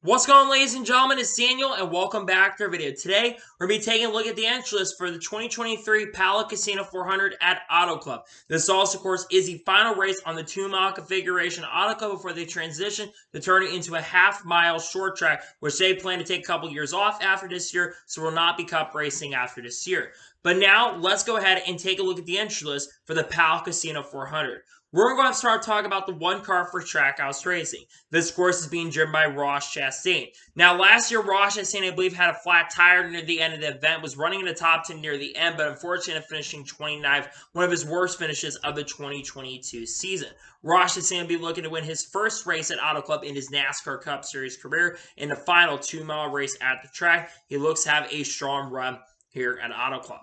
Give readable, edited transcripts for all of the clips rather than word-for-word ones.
What's going on, ladies and gentlemen? It's Daniel, and welcome back to our video. Today, we're going to be taking a look at the entry list for the 2023 Pala Casino 400 at Auto Club. This also, of course, is the final race on the 2-mile configuration Auto Club before they transition to turn it into a half-mile short track, which they plan to take a couple years off after this year, so will not be cup racing after this year. But now, let's go ahead and take a look at the entry list for the Pala Casino 400. We're going to start talking about the one car for Trackhouse Racing. This course is being driven by Ross Chastain. Now, last year, Ross Chastain, I believe, had a flat tire near the end of the event, was running in the top 10 near the end, but unfortunately finishing 29th, one of his worst finishes of the 2022 season. Ross Chastain will be looking to win his first race at Auto Club in his NASCAR Cup Series career in the final 2-mile race at the track. He looks to have a strong run here at Auto Club.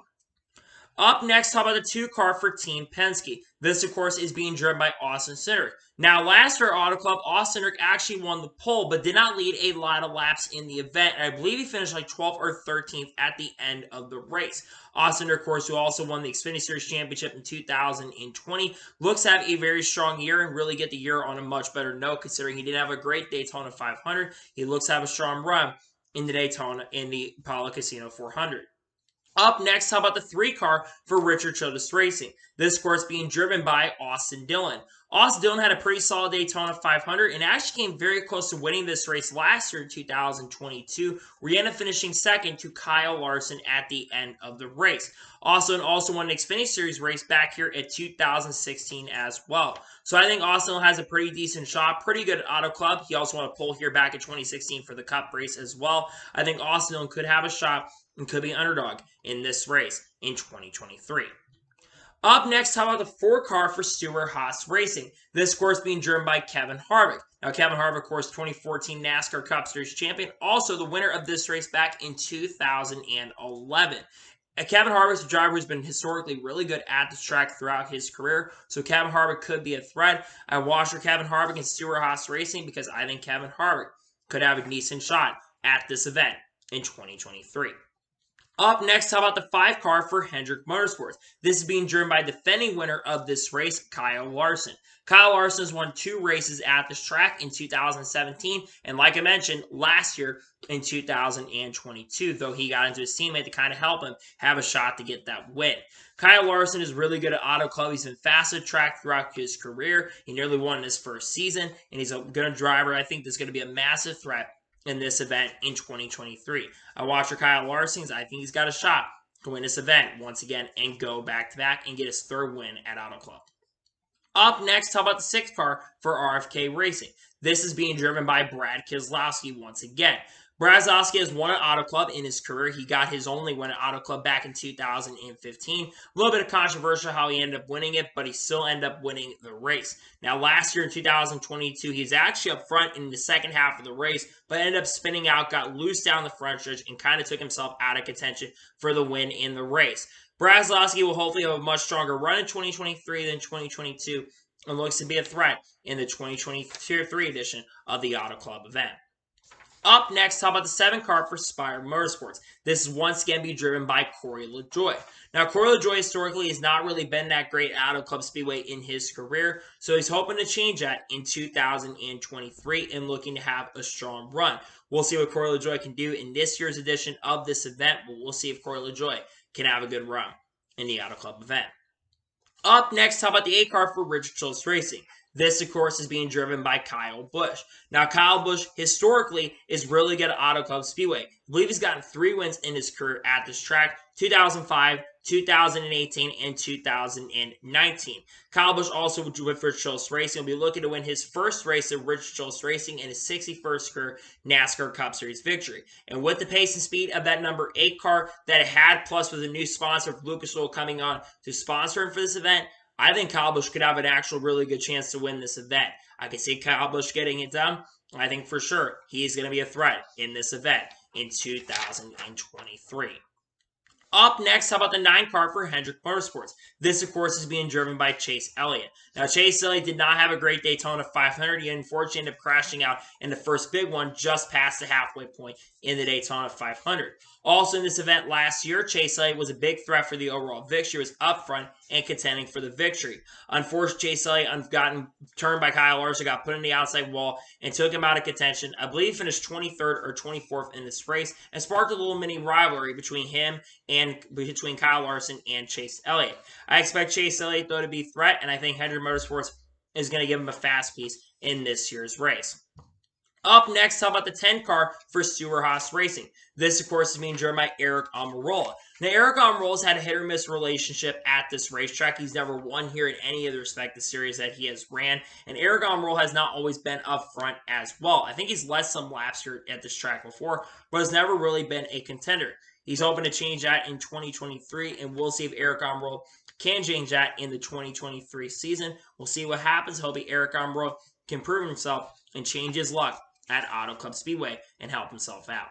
Up next, how about the 2-car for Team Penske? This, of course, is being driven by Austin Cindric. Now, last year at Auto Club, Austin Cindric actually won the pole, but did not lead a lot of laps in the event. And I believe he finished like 12th or 13th at the end of the race. Austin Cindric, of course, who also won the Xfinity Series Championship in 2020, looks to have a very strong year and really get the year on a much better note, considering he didn't have a great Daytona 500. He looks to have a strong run in the Daytona in the Pala Casino 400. Up next, how about the 3-car for Richard Childress Racing? This course being driven by Austin Dillon. Austin Dillon had a pretty solid Daytona 500 and actually came very close to winning this race last year in 2022, where he ended up finishing second to Kyle Larson at the end of the race. Austin also won an Xfinity Series race back here at 2016 as well. So I think Austin has a pretty decent shot, pretty good at Auto Club. He also won a pole here back in 2016 for the Cup race as well. I think Austin Dillon could have a shot and could be an underdog in this race in 2023. Up next, how about the 4-car for Stewart-Haas Racing? This course being driven by Kevin Harvick. Now, Kevin Harvick, of course, 2014 NASCAR Cup Series champion, also the winner of this race back in 2011. Kevin Harvick's a driver who's been historically really good at this track throughout his career, so Kevin Harvick could be a threat. I watched for Kevin Harvick and Stewart-Haas Racing because I think Kevin Harvick could have a decent shot at this event in 2023. Up next, how about the 5-car for Hendrick Motorsports? This is being driven by defending winner of this race, Kyle Larson. Kyle Larson has won 2 races at this track in 2017, and like I mentioned, last year in 2022, though he got into his teammate to kind of help him have a shot to get that win. Kyle Larson is really good at Auto Club. He's been fast at track throughout his career. He nearly won in his first season, and he's a good driver. I think that's going to be a massive threat in this event in 2023. I watch for Kyle Larson. I think he's got a shot to win this event once again and go back-to-back and get his 3rd win at Auto Club. Up next, how about the 6-car for RFK Racing? This is being driven by Brad Keselowski once again. Brad Keselowski has won at Auto Club in his career. He got his only win at Auto Club back in 2015. A little bit of controversial how he ended up winning it, but he still ended up winning the race. Now, last year in 2022, he's actually up front in the second half of the race, but ended up spinning out, got loose down the front stretch, and kind of took himself out of contention for the win in the race. Brad Keselowski will hopefully have a much stronger run in 2023 than 2022 and looks to be a threat in the 2023 edition of the Auto Club event. Up next, how about the 7-car for Spire Motorsports? This is once again being driven by Corey LaJoie. Now, Corey LaJoie historically has not really been that great at Auto Club Speedway in his career, so he's hoping to change that in 2023 and looking to have a strong run. We'll see what Corey LaJoie can do in this year's edition of this event, but we'll see if Corey LaJoie can have a good run in the Auto Club event. Up next, how about the 8-car for Richard Childress Racing? This, of course, is being driven by Kyle Busch. Now, Kyle Busch, historically, is really good at Auto Club Speedway. I believe he's gotten 3 wins in his career at this track, 2005, 2018, and 2019. Kyle Busch also with Richard Childress Racing will be looking to win his first race at Richard Childress Racing and his 61st career NASCAR Cup Series victory. And with the pace and speed of that number 8 car that it had, plus with a new sponsor, Lucas Oil, coming on to sponsor him for this event, I think Kyle Busch could have an actual really good chance to win this event. I can see Kyle Busch getting it done. I think for sure he's going to be a threat in this event in 2023. Up next, how about the 9 car for Hendrick Motorsports? This, of course, is being driven by Chase Elliott. Now, Chase Elliott did not have a great Daytona 500. He unfortunately ended up crashing out in the first big one just past the halfway point in the Daytona 500. Also in this event last year, Chase Elliott was a big threat for the overall victory. He was up front and contending for the victory. Unfortunately, Chase Elliott gotten turned by Kyle Larson, got put in the outside wall, and took him out of contention. I believe he finished 23rd or 24th in this race, and sparked a little mini rivalry between him and between Kyle Larson and Chase Elliott. I expect Chase Elliott, though, to be a threat, and I think Hendrick Motorsports is going to give him a fast piece in this year's race. Up next, how about the 10 car for Stewart-Haas Racing? This, of course, is being driven by Aric Almirola. Now, Aric Almirola's had a hit-or-miss relationship at this racetrack. He's never won here in any of the respective series that he has ran. And Aric Almirola has not always been up front as well. I think he's led some laps here at this track before, but has never really been a contender. He's hoping to change that in 2023, and we'll see if Aric Almirola can change that in the 2023 season. We'll see what happens. Hopefully, Aric Almirola can prove himself and change his luck at Auto Club Speedway and help himself out.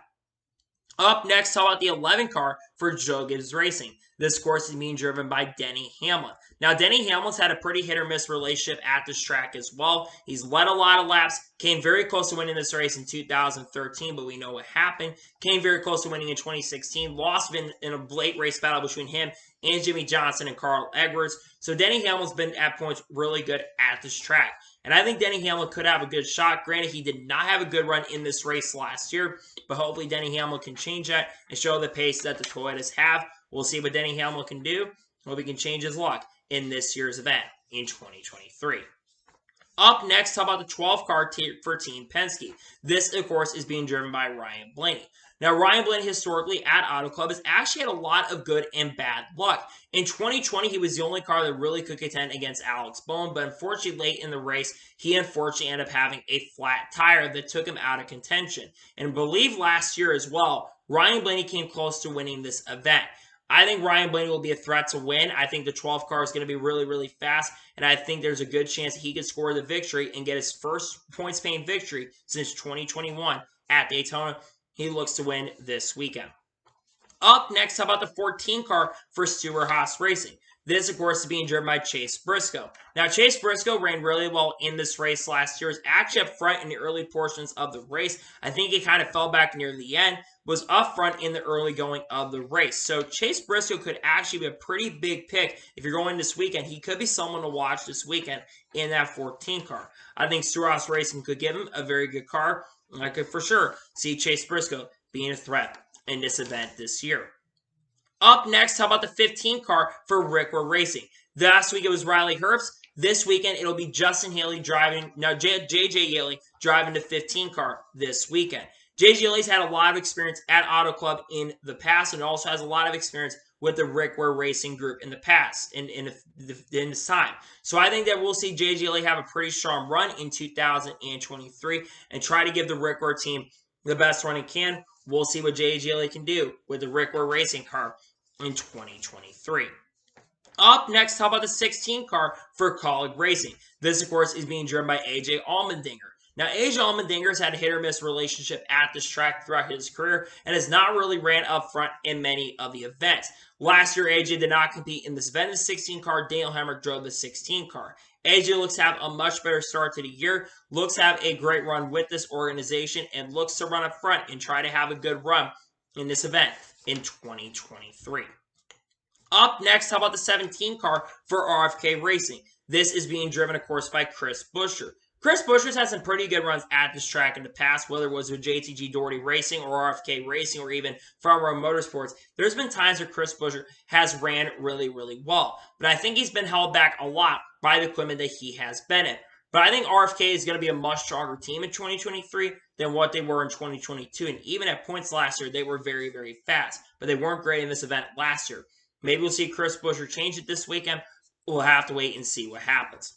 Up next, how about the 11 car for Joe Gibbs Racing? This course is being driven by Denny Hamlin. Now, Denny Hamlin's had a pretty hit-or-miss relationship at this track as well. He's led a lot of laps, came very close to winning this race in 2013, but we know what happened. Came very close to winning in 2016, lost in a late race battle between him and Jimmy Johnson and Carl Edwards. So Denny Hamlin's been at points really good at this track. And I think Denny Hamlin could have a good shot. Granted, he did not have a good run in this race last year, but hopefully Denny Hamlin can change that and show the pace that the Toyotas have. We'll see what Denny Hamlin can do. Hope he can change his luck in this year's event in 2023. Up next, how about the 12 car for Team Penske? This, of course, is being driven by Ryan Blaney. Now, Ryan Blaney, historically at Auto Club, has actually had a lot of good and bad luck. In 2020, he was the only car that really could contend against Alex Bowman, but unfortunately, late in the race, he unfortunately ended up having a flat tire that took him out of contention. And I believe last year as well, Ryan Blaney came close to winning this event. I think Ryan Blaney will be a threat to win. I think the 12 car is going to be really, really fast, and I think there's a good chance he could score the victory and get his first points-paying victory since 2021 at Daytona. He looks to win this weekend. Up next, how about the 14 car for Stewart-Haas Racing? This, of course, is being driven by Chase Briscoe. Now, Chase Briscoe ran really well in this race last year. He was actually up front in the early portions of the race. I think he kind of fell back near the end, was up front in the early going of the race. So Chase Briscoe could actually be a pretty big pick if you're going this weekend. He could be someone to watch this weekend in that 14 car. I think Stewart-Haas Racing could give him a very good car. I could for sure see Chase Briscoe being a threat in this event this year. Up next, how about the 15 car for Rickwer Racing? Last week it was Riley Herbst. This weekend it'll be Justin Haley driving. Now JJ Yeley driving the 15 car this weekend. JJ Yeley's had a lot of experience at Auto Club in the past, and also has a lot of experience with the Rickwer Racing Group in the past, in this time. So I think that we'll see JJ Yeley have a pretty strong run in 2023 and try to give the Rickwer team the best run it can. We'll see what JJ Yeley can do with the Rickwer Racing car in 2023. Up next, how about the 16 car for Kaulig Racing? This, of course, is being driven by AJ Allmendinger. Now, AJ Allmendinger has had a hit-or-miss relationship at this track throughout his career and has not really ran up front in many of the events. Last year, AJ did not compete in this event. The 16 car, Daniel Hemrick drove the 16 car. AJ looks to have a much better start to the year, looks to have a great run with this organization, and looks to run up front and try to have a good run in this event in 2023. Up next, how about the 17 car for RFK Racing? This is being driven, of course, by Chris Buescher. Chris Buescher's had some pretty good runs at this track in the past, whether it was with JTG Doherty Racing or RFK Racing or even Farm Road Motorsports. There's been times where Chris Buescher has ran really, really well. But I think he's been held back a lot by the equipment that he has been in. But I think RFK is going to be a much stronger team in 2023 than what they were in 2022. And even at points last year, they were very, very fast. But they weren't great in this event last year. Maybe we'll see Chris Buescher change it this weekend. We'll have to wait and see what happens.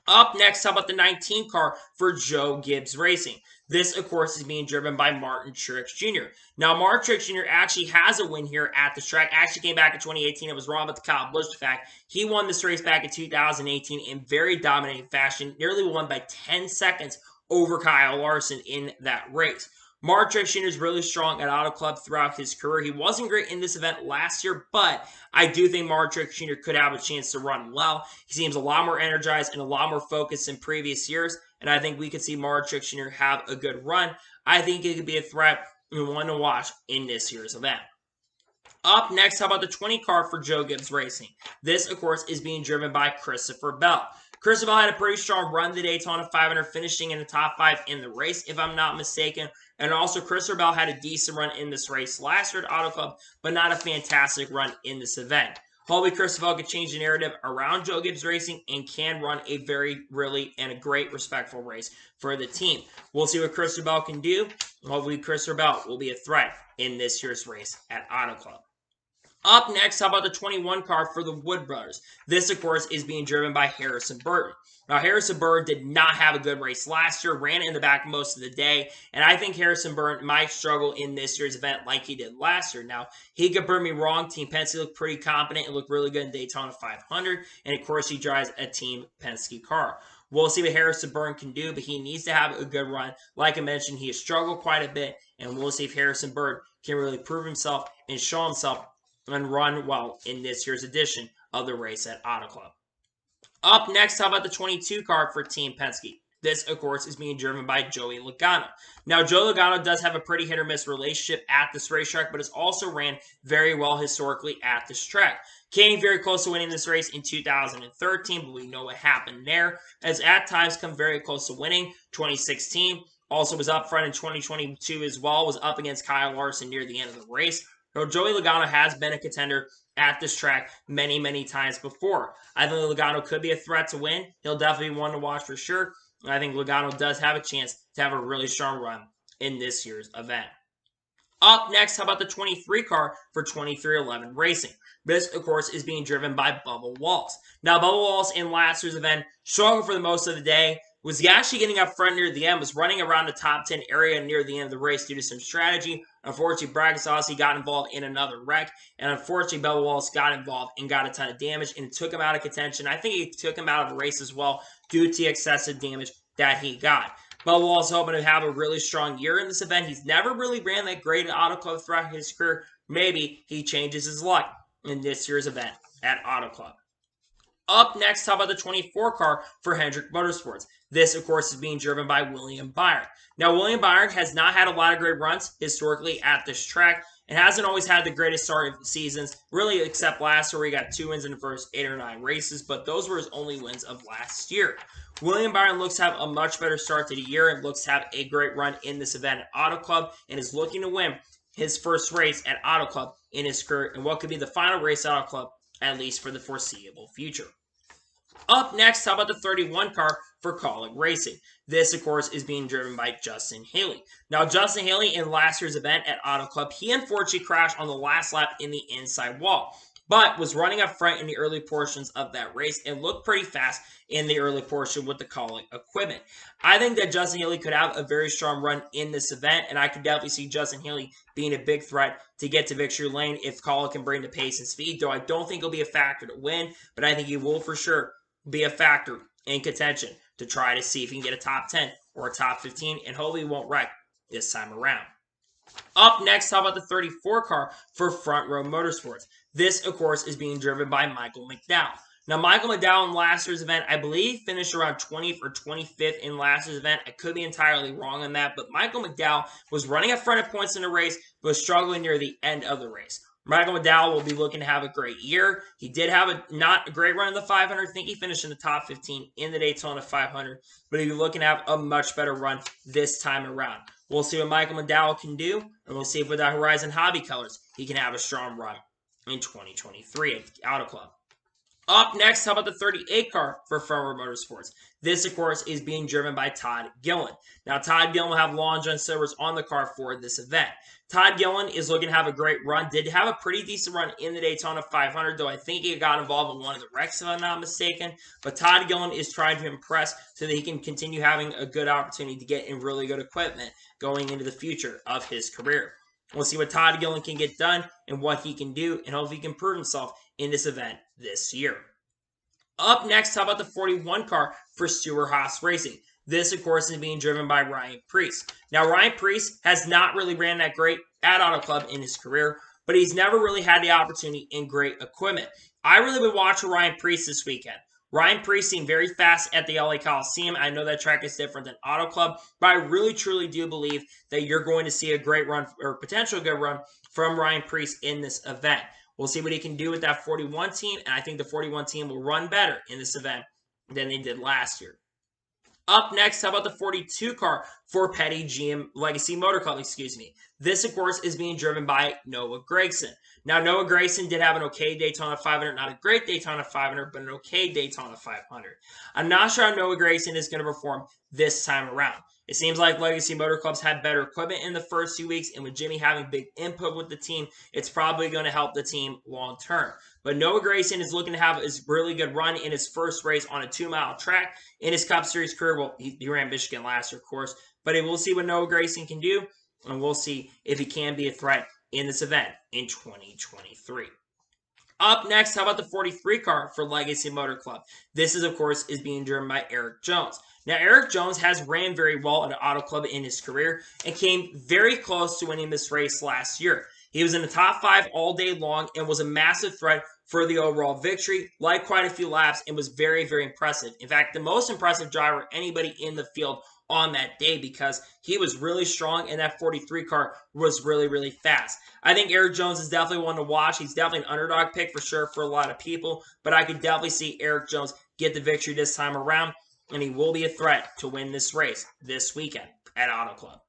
Up next, how about the 19 car for Joe Gibbs Racing? This, of course, is being driven by Martin Truex Jr. Now, Martin Truex Jr. actually has a win here at this track. Actually came back in 2018. It was wrong about the Kyle Busch fact. He won this race back in 2018 in very dominating fashion. Nearly won by 10 seconds over Kyle Larson in that race. Mark Truex Jr. is really strong at Auto Club throughout his career. He wasn't great in this event last year, but I do think Mark Truex Jr. could have a chance to run well. He seems a lot more energized and a lot more focused than previous years, and I think we could see Mark Truex Jr. have a good run. I think it could be a threat and one to watch in this year's event. Up next, how about the 20 car for Joe Gibbs Racing? This, of course, is being driven by Christopher Bell. Christopher Bell had a pretty strong run the Daytona 500, finishing in the top 5 in the race, if I'm not mistaken. And also, Christopher Bell had a decent run in this race last year at Auto Club, but not a fantastic run in this event. Hopefully, Christopher Bell can change the narrative around Joe Gibbs Racing and can run a really and a great, respectful race for the team. We'll see what Christopher Bell can do. Hopefully, Christopher Bell will be a threat in this year's race at Auto Club. Up next, how about the 21 car for the Wood Brothers? This, of course, is being driven by Harrison Burton. Now, Harrison Burton did not have a good race last year, ran in the back most of the day, and I think Harrison Burton might struggle in this year's event like he did last year. Now, he could prove me wrong. Team Penske looked pretty competent and looked really good in Daytona 500, and of course, he drives a Team Penske car. We'll see what Harrison Burton can do, but he needs to have a good run. Like I mentioned, he has struggled quite a bit, and we'll see if Harrison Burton can really prove himself and show himself and run well in this year's edition of the race at Auto Club. Up next, how about the 22 car for Team Penske? This, of course, is being driven by Joey Logano. Now, Joey Logano does have a pretty hit-or-miss relationship at this racetrack, but has also ran very well historically at this track. Came very close to winning this race in 2013, but we know what happened there. Has at times come very close to winning. 2016 also was up front in 2022 as well. Was up against Kyle Larson near the end of the race. So Joey Logano has been a contender at this track many times before. I think Logano could be a threat to win. He'll definitely be one to watch for sure. I think Logano does have a chance to have a really strong run in this year's event. Up next, how about the 23 car for 23XI Racing? This, of course, is being driven by Bubba Wallace. Now, Bubba Wallace in last year's event struggled for the most of the day. Was actually getting up front near the end, was running around the top 10 area near the end of the race due to some strategy. Unfortunately, Brad Keselowski got involved in another wreck, and unfortunately, Bubba Wallace got involved and got a ton of damage, and it took him out of contention. I think it took him out of the race as well due to the excessive damage that he got. Bubba Wallace hoping to have a really strong year in this event. He's never really ran that great at Auto Club throughout his career. Maybe he changes his luck in this year's event at Auto Club. Up next, how about the 24 car for Hendrick Motorsports? This, of course, is being driven by William Byron. Now, William Byron has not had a lot of great runs historically at this track and hasn't always had the greatest start of seasons, really, except last year where he got 2 wins in the first 8 or 9 races, but those were his only wins of last year. William Byron looks to have a much better start to the year and looks to have a great run in this event at Auto Club and is looking to win his first race at Auto Club in his career and what could be the final race at Auto Club, at least for the foreseeable future. Up next, how about the 31 car for Kaulig Racing? This, of course, is being driven by Justin Haley. Now, Justin Haley in last year's event at Auto Club, he unfortunately crashed on the last lap in the inside wall, but was running up front in the early portions of that race and looked pretty fast in the early portion with the Kaulig equipment. I think that Justin Haley could have a very strong run in this event, and I could definitely see Justin Haley being a big threat to get to victory lane if Kaulig can bring the pace and speed, though I don't think he'll be a factor to win, but I think he will for sure be a factor in contention to try to see if he can get a top 10 or a top 15, and hopefully he won't wreck this time around. Up next, how about the 34 car for Front Row Motorsports? This, of course, is being driven by Michael McDowell. Now, Michael McDowell in last year's event, I believe, finished around 20th or 25th in last year's event. I could be entirely wrong on that, but Michael McDowell was running up front at points in the race, but was struggling near the end of the race. Michael McDowell will be looking to have a great year. He did have not a great run in the 500. I think he finished in the top 15 in the Daytona 500, but he'll be looking to have a much better run this time around. We'll see what Michael McDowell can do, and we'll see if with the Horizon Hobby colors, he can have a strong run in 2023 at the Auto Club. Up next, how about the 38 car for Front Row Motorsports? This, of course, is being driven by Todd Gillen. Now, Todd Gillen will have Long John Silver's on the car for this event. Todd Gillen is looking to have a great run. Did have a pretty decent run in the Daytona 500, though I think he got involved in one of the wrecks, if I'm not mistaken. But Todd Gillen is trying to impress so that he can continue having a good opportunity to get in really good equipment going into the future of his career. We'll see what Todd Gillen can get done and what he can do, and hopefully he can prove himself in this event this year. Up next, how about the 41 car for Stewart-Haas Racing? This, of course, is being driven by Ryan Preece. Now, Ryan Preece has not really ran that great at Auto Club in his career, but he's never really had the opportunity in great equipment. I really would watch Ryan Preece this weekend. Ryan Preece seemed very fast at the LA Coliseum. I know that track is different than Auto Club, but I really, truly do believe that you're going to see a great run or potential good run from Ryan Preece in this event. We'll see what he can do with that 41 team, and I think the 41 team will run better in this event than they did last year. Up next, how about the 42 car for Petty GM Legacy Motor Club, This, of course, is being driven by Noah Gragson. Now, Noah Gragson did have an okay Daytona 500, not a great Daytona 500, but an okay Daytona 500. I'm not sure how Noah Gragson is going to perform this time around. It seems like Legacy Motor Clubs had better equipment in the first 2 weeks, and with Jimmy having big input with the team, it's probably going to help the team long term. But Noah Gragson is looking to have his really good run in his first race on a 2-mile track in his Cup Series career. Well, he ran Michigan last year, of course, but we'll see what Noah Gragson can do, and we'll see if he can be a threat in this event in 2023. Up next, how about the 43 car for Legacy Motor Club? This is, of course, is being driven by Erik Jones. Now, Erik Jones has ran very well at an Auto Club in his career and came very close to winning this race last year. He was in the top 5 all day long and was a massive threat for the overall victory, led quite a few laps, and was very, very impressive. In fact, the most impressive driver anybody in the field on that day because he was really strong and that 43 car was really, really fast. I think Erik Jones is definitely one to watch. He's definitely an underdog pick for sure for a lot of people, but I could definitely see Erik Jones get the victory this time around, and he will be a threat to win this race this weekend at Auto Club.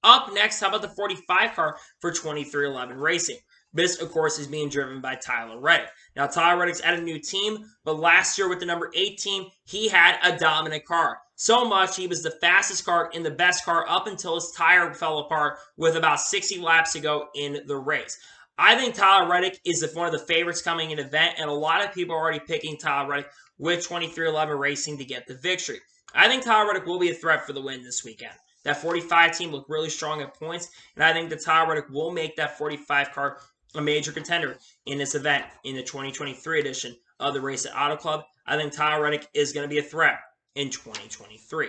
Up next, how about the 45 car for 23XI Racing? This, of course, is being driven by Tyler Reddick. Now, Tyler Reddick's at a new team, but last year with the number 8 team, he had a dominant car. So much, he was the fastest car and the best car up until his tire fell apart with about 60 laps to go in the race. I think Tyler Reddick is one of the favorites coming in the event, and a lot of people are already picking Tyler Reddick with 23XI Racing to get the victory. I think Tyler Reddick will be a threat for the win this weekend. That 45 team looked really strong at points, and I think that Tyler Reddick will make that 45 car a major contender in this event in the 2023 edition of the Race at Auto Club. I think Tyler Reddick is going to be a threat in 2023.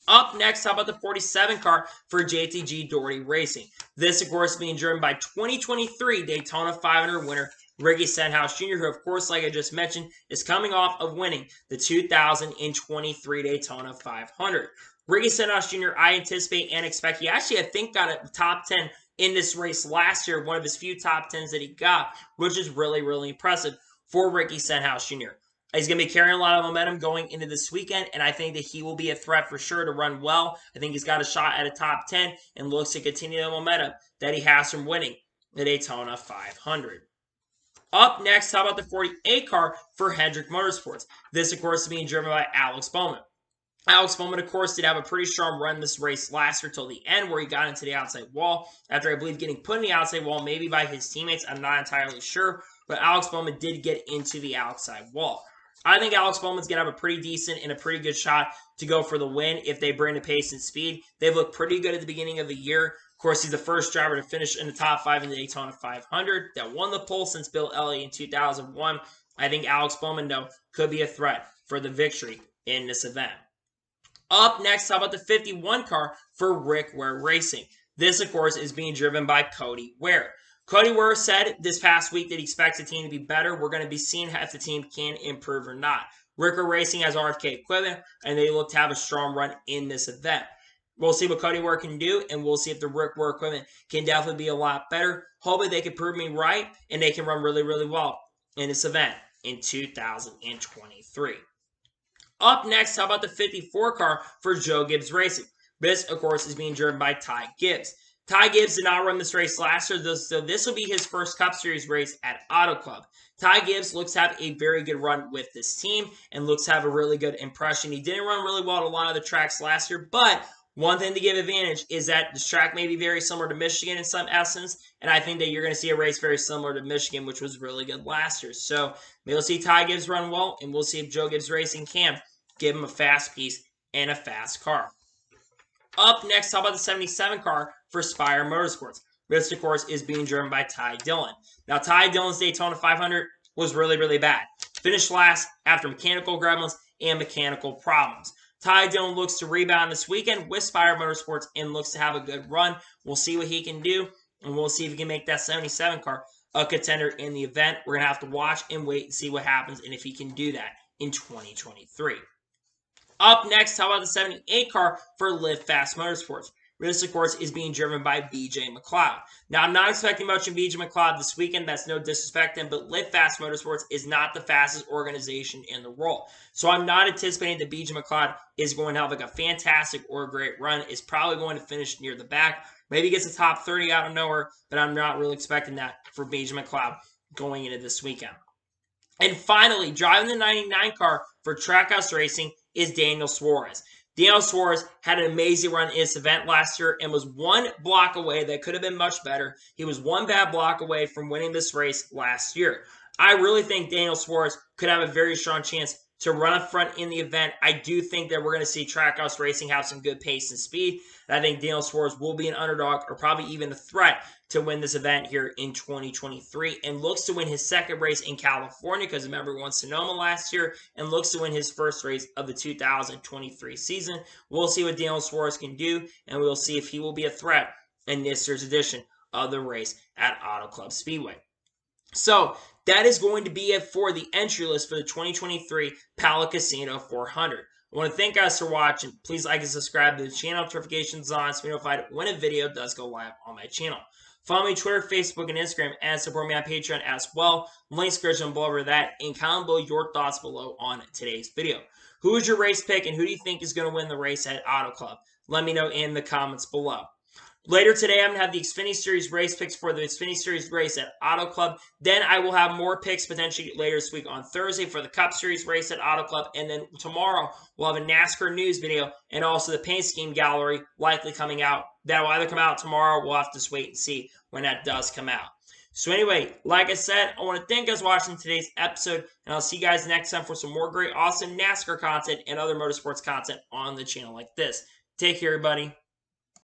Up next, how about the 47 car for JTG Doherty Racing? This, of course, being driven by 2023 Daytona 500 winner Ricky Stenhouse Jr., who, of course, like I just mentioned, is coming off of winning the 2023 Daytona 500. Ricky Stenhouse Jr., I anticipate and expect, he actually, I think, got a top 10 in this race last year, one of his few top 10s that he got, which is really, really impressive for Ricky Stenhouse Jr. He's going to be carrying a lot of momentum going into this weekend, and I think that he will be a threat for sure to run well. I think he's got a shot at a top 10 and looks to continue the momentum that he has from winning the Daytona 500. Up next, how about the 48 car for Hendrick Motorsports? This, of course, is being driven by Alex Bowman. Alex Bowman, of course, did have a pretty strong run this race last year till the end where he got into the outside wall after, I believe, getting put in the outside wall maybe by his teammates. I'm not entirely sure, but Alex Bowman did get into the outside wall. I think Alex Bowman's going to have a pretty decent and a pretty good shot to go for the win if they bring the pace and speed. They've looked pretty good at the beginning of the year. Of course, he's the first driver to finish in the top 5 in the Daytona 500 that won the pole since Bill Elliott in 2001. I think Alex Bowman, though, could be a threat for the victory in this event. Up next, how about the 51 car for Rick Ware Racing? This, of course, is being driven by Cody Ware. Cody Ware said this past week that he expects the team to be better. We're going to be seeing if the team can improve or not. Rick Ware Racing has RFK equipment, and they look to have a strong run in this event. We'll see what Cody Ware can do, and we'll see if the Rick Ware equipment can definitely be a lot better. Hopefully, they can prove me right, and they can run really, really well in this event in 2023. Up next, how about the 54 car for Joe Gibbs Racing? This, of course, is being driven by Ty Gibbs. Ty Gibbs did not run this race last year, so this will be his first Cup Series race at Auto Club. Ty Gibbs looks to have a very good run with this team and looks to have a really good impression. He didn't run really well at a lot of the tracks last year, but one thing to give advantage is that this track may be very similar to Michigan in some essence, and I think that you're going to see a race very similar to Michigan, which was really good last year. So we'll see Ty Gibbs run well, and we'll see if Joe Gibbs Racing can give him a fast piece and a fast car. Up next, how about the 77 car for Spire Motorsports? This, of course, is being driven by Ty Dillon. Now, Ty Dillon's Daytona 500 was really, really bad. Finished last after mechanical gremlins and mechanical problems. Todd Gillen looks to rebound this weekend with Spire Motorsports and looks to have a good run. We'll see what he can do, and we'll see if he can make that 77 car a contender in the event. We're going to have to watch and wait and see what happens and if he can do that in 2023. Up next, how about the 78 car for Live Fast Motorsports? This, of course, is being driven by BJ McLeod. Now, I'm not expecting much from BJ McLeod this weekend. That's no disrespect to him, but Live Fast Motorsports is not the fastest organization in the world. So I'm not anticipating that BJ McLeod is going to have like a fantastic or a great run. Is probably going to finish near the back. Maybe gets a top 30 out of nowhere, but I'm not really expecting that for BJ McLeod going into this weekend. And finally, driving the 99 car for Trackhouse Racing is Daniel Suarez. Daniel Suarez had an amazing run in this event last year and was one block away. That could have been much better. He was one bad block away from winning this race last year. I really think Daniel Suarez could have a very strong chance to run up front in the event. I do think that we're going to see Trackhouse Racing have some good pace and speed. And I think Daniel Suarez will be an underdog or probably even a threat to win this event here in 2023 and looks to win his second race in California because remember he won Sonoma last year and looks to win his first race of the 2023 season. We'll see what Daniel Suarez can do and we'll see if he will be a threat in this year's edition of the race at Auto Club Speedway. So that is going to be it for the entry list for the 2023 Pala Casino 400. I want to thank you guys for watching. Please like and subscribe to the channel. Notifications on so you're notified when a video does go live on my channel. Follow me on Twitter, Facebook, and Instagram, and support me on Patreon as well. Links are below over that, and comment below your thoughts below on today's video. Who is your race pick, and who do you think is going to win the race at Auto Club? Let me know in the comments below. Later today, I'm going to have the Xfinity Series race picks for the Xfinity Series race at Auto Club. Then I will have more picks potentially later this week on Thursday for the Cup Series race at Auto Club. And then tomorrow, we'll have a NASCAR news video and also the paint scheme gallery likely coming out. That will either come out tomorrow. We'll have to just wait and see when that does come out. So anyway, like I said, I want to thank you guys for watching today's episode. And I'll see you guys next time for some more great, awesome NASCAR content and other motorsports content on the channel like this. Take care, everybody.